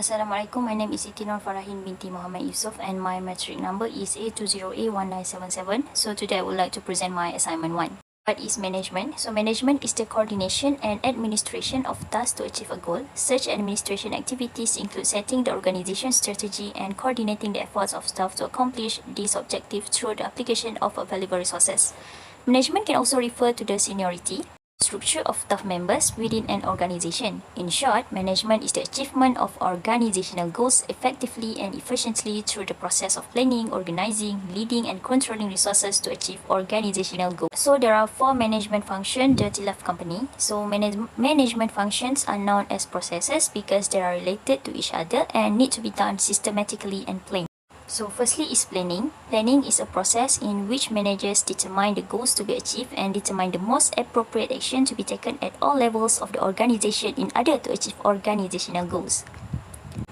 Assalamualaikum, my name is Siti Nur Farahin binti Muhammad Yusof and my metric number is A20A1977. So today I would like to present my assignment 1. What is management? So management is the coordination and administration of tasks to achieve a goal. Such administration activities include setting the organization strategy and coordinating the efforts of staff to accomplish this objective through the application of available resources. Management can also refer to the seniority, structure of staff members within an organization. In short, management is the achievement of organizational goals effectively and efficiently through the process of planning, organizing, leading and controlling resources to achieve organizational goals. So there are 4 management functions the TLAF company. So management functions are known as processes because they are related to each other and need to be done systematically and plain. So firstly is planning. Planning is a process in which managers determine the goals to be achieved and determine the most appropriate action to be taken at all levels of the organization in order to achieve organizational goals.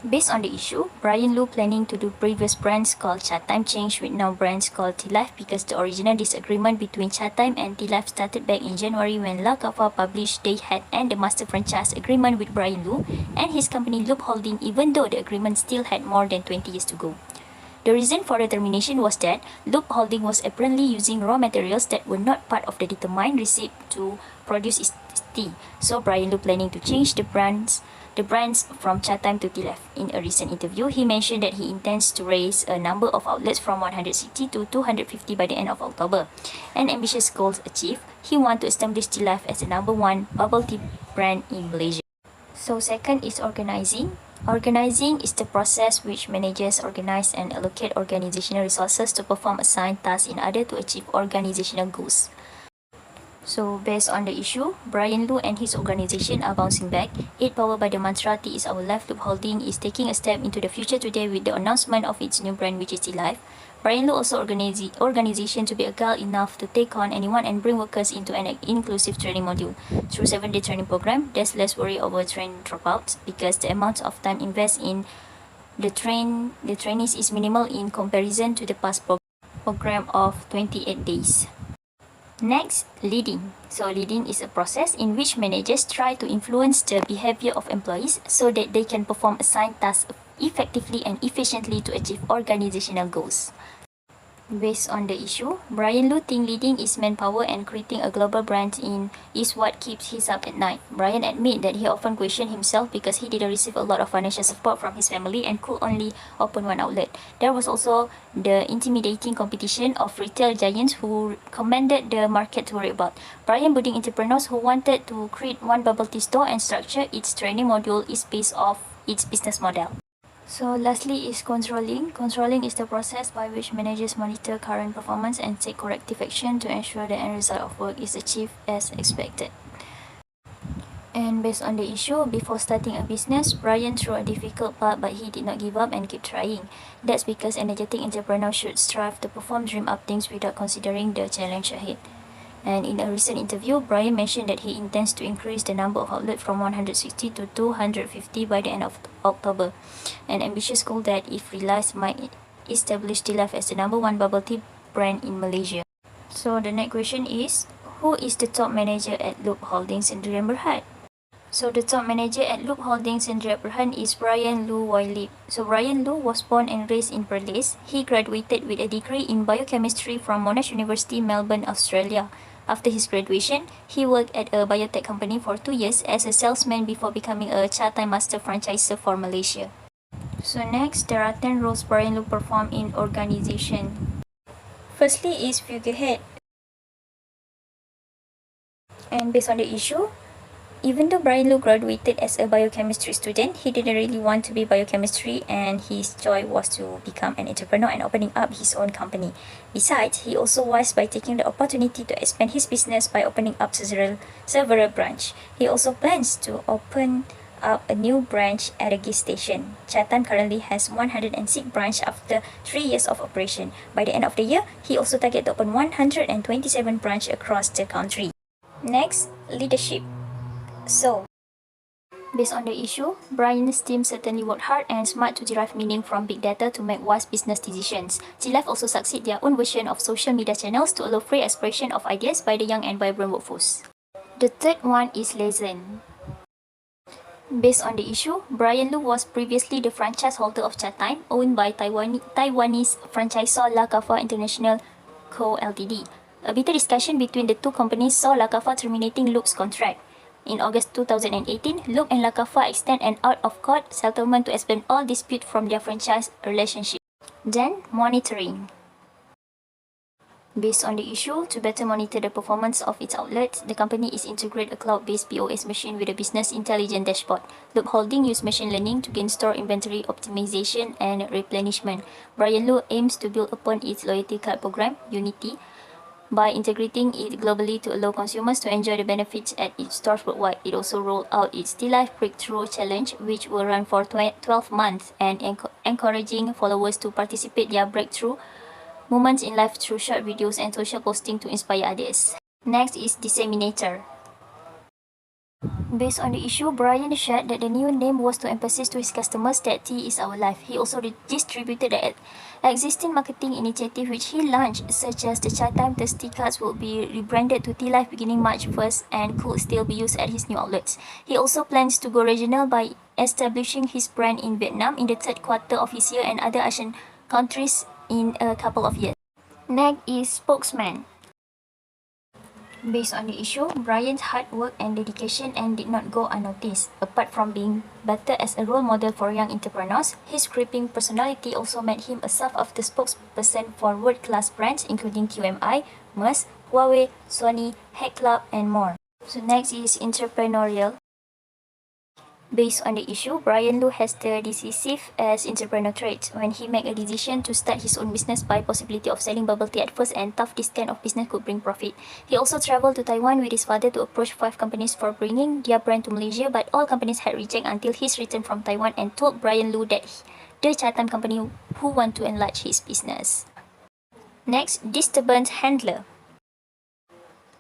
Based on the issue, Brian Lu planning to do previous brands called Chatime change with now brands called TLAF because the original disagreement between Chatime and TLAF started back in January when Lakava published they had and the master franchise agreement with Brian Lu and his company Loop Holding, even though the agreement still had more than 20 years to go. The reason for the termination was that Loop Holding was apparently using raw materials that were not part of the determined recipe to produce its tea. So Brian Lu planning to change the brands from Chatime to TLAF. In a recent interview, he mentioned that he intends to raise a number of outlets from 160 to 250 by the end of October. An ambitious goal achieved, he wants to establish TLAF as the #1 bubble tea brand in Malaysia. So second is organizing. Organizing is the process which managers organize and allocate organizational resources to perform assigned tasks in order to achieve organizational goals. So based on the issue, Brian Lu and his organization are bouncing back. Aid powered by the mantra Tea is our life. Loop Holding is taking a step into the future today with the announcement of its new brand which is Tea Life. Brian Lu also organization to be agile enough to take on anyone and bring workers into an inclusive training module. Through 7-day training program, there's less worry over train dropouts because the amount of time invested in the trainees is minimal in comparison to the past program of 28 days. Next, leading. So leading is a process in which managers try to influence the behavior of employees so that they can perform assigned tasks effectively and efficiently to achieve organizational goals. Based on the issue, Brian Lu think leading is manpower and creating a global brand is what keeps him up at night. Brian admit that he often questioned himself because he didn't receive a lot of financial support from his family and could only open one outlet. There was also the intimidating competition of retail giants who commanded the market to worry about. Brian budding entrepreneurs who wanted to create one bubble tea store and structure its training module is based off its business model. So lastly is controlling. Controlling is the process by which managers monitor current performance and take corrective action to ensure the end result of work is achieved as expected. And based on the issue, before starting a business, Brian threw a difficult part but he did not give up and keep trying. That's because energetic entrepreneurs should strive to perform dream up things without considering the challenge ahead. And in a recent interview, Brian mentioned that he intends to increase the number of outlets from 160 to 250 by the end of October. An ambitious goal that, if realized, might establish TLAF as the #1 bubble tea brand in Malaysia. So the next question is, who is the top manager at Loop Holdings Sdn Bhd? So the top manager at Loop Holdings Sdn Bhd is Brian Lu Wai-Lip. So Brian Lu was born and raised in Perlis. He graduated with a degree in biochemistry from Monash University, Melbourne, Australia. After his graduation, he worked at a biotech company for 2 years as a salesman before becoming a Chatime master franchisor for Malaysia. So next, there are 10 roles Brian Lu performed in organization. Firstly is figurehead. And based on the issue, even though Brian Lu graduated as a biochemistry student, he didn't really want to be biochemistry and his choice was to become an entrepreneur and opening up his own company. Besides, he also wise by taking the opportunity to expand his business by opening up several branches. He also plans to open up a new branch at a gas station. Chatime currently has 106 branches after 3 years of operation. By the end of the year, he also target to open 127 branches across the country. Next, leadership. So, based on the issue, Brian's team certainly worked hard and smart to derive meaning from big data to make wise business decisions. TLAF also succeed their own version of social media channels to allow free expression of ideas by the young and vibrant workforce. The third one is lesson. Based on the issue, Brian Lu was previously the franchise holder of Chatime, owned by Taiwanese franchisor La Cafa International Co. Ltd. A bitter discussion between the two companies saw La Cafa terminating Luke's contract. In August 2018, Luke and La Cafa extended an out-of-court settlement to explain all dispute from their franchise relationship. Then, monitoring. Based on the issue, to better monitor the performance of its outlets, the company is integrate a cloud-based POS machine with a business intelligence dashboard. Loop Holding use machine learning to gain store inventory optimization and replenishment. Brian Lu aims to build upon its loyalty card program, Unity, by integrating it globally to allow consumers to enjoy the benefits at its stores worldwide. It also rolled out its T-Life Breakthrough Challenge, which will run for 12 months and encouraging followers to participate their breakthrough moments in life through short videos and social posting to inspire others. Next is disseminator. Based on the issue, Brian shared that the new name was to emphasize to his customers that tea is our life. He also distributed the existing marketing initiative which he launched, such as the Chatime Thirsty cards will be rebranded to Tea Life beginning March 1st and could still be used at his new outlets. He also plans to go regional by establishing his brand in Vietnam in the third quarter of his year and other Asian countries in a couple of years. Next is spokesman. Based on the issue, Brian's hard work and dedication did not go unnoticed. Apart from being better as a role model for young entrepreneurs, his gripping personality also made him a sought-after spokesperson for world-class brands including QMI, Merz, Huawei, Sony, Hack Club, and more. So next is entrepreneurial. Based on the issue, Brian Lu has the decisive as entrepreneur traits when he made a decision to start his own business by possibility of selling bubble tea at first and thought this kind of business could bring profit. He also traveled to Taiwan with his father to approach 5 companies for bringing their brand to Malaysia, but all companies had rejected until his return from Taiwan and told Brian Lu that the Chatime company who want to enlarge his business. Next, disturbance handler.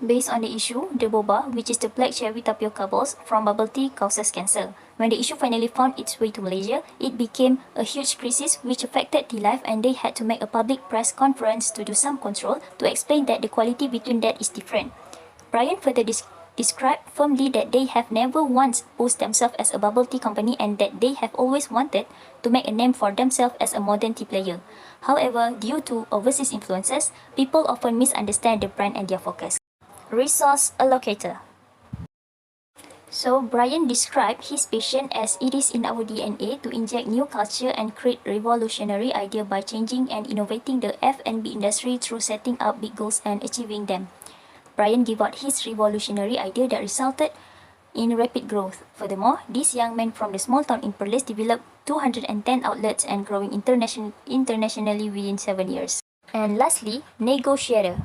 Based on the issue, the boba, which is the black cherry tapioca balls from bubble tea, causes cancer. When the issue finally found its way to Malaysia, it became a huge crisis which affected Tea Life, and they had to make a public press conference to do some control to explain that the quality between that is different. Brian further described firmly that they have never once posed themselves as a bubble tea company and that they have always wanted to make a name for themselves as a modern tea player. However, due to overseas influences, people often misunderstand the brand and their focus. Resource allocator. So Brian described his passion as it is in our DNA to inject new culture and create revolutionary idea by changing and innovating the F&B industry through setting up big goals and achieving them. Brian gave out his revolutionary idea that resulted in rapid growth. Furthermore, this young man from the small town in Perlis developed 210 outlets and growing internationally within 7 years. And lastly, negotiator.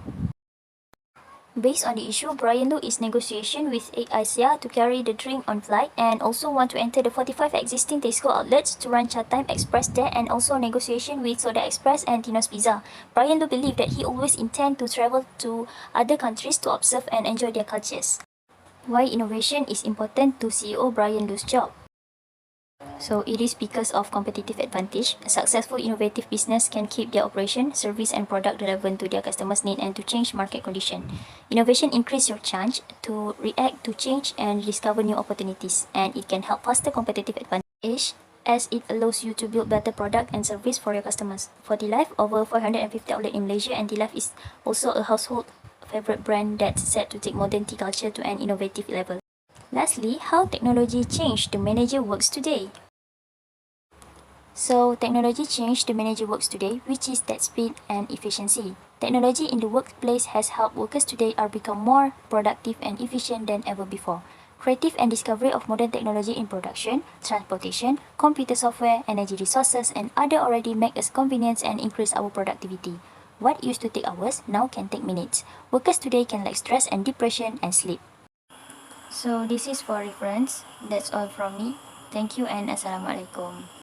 Based on the issue, Brian Lu is negotiation with Asia to carry the drink on flight and also want to enter the 45 existing Tesco outlets to run Chatime Express there and also negotiation with Soda Express and Tino's Pizza. Brian Lu believed that he always intend to travel to other countries to observe and enjoy their cultures. Why innovation is important to CEO Brian Lu's job? So it is because of competitive advantage. A successful innovative business can keep their operation, service and product relevant to their customers' need and to change market condition. Innovation increases your chance to react to change and discover new opportunities, and it can help foster competitive advantage as it allows you to build better product and service for your customers. For Tea Life, over 450 outlets in Malaysia, and Tea Life is also a household favorite brand that's set to take modern tea culture to an innovative level. Lastly, how technology changed the manager works today. So, technology changed the manager works today, which is that speed and efficiency. Technology in the workplace has helped workers today are become more productive and efficient than ever before. Creative and discovery of modern technology in production, transportation, computer software, energy resources, and other already make us convenience and increase our productivity. What used to take hours now can take minutes. Workers today can lack stress and depression and sleep. So this is for reference. That's all from me. Thank you and Assalamualaikum.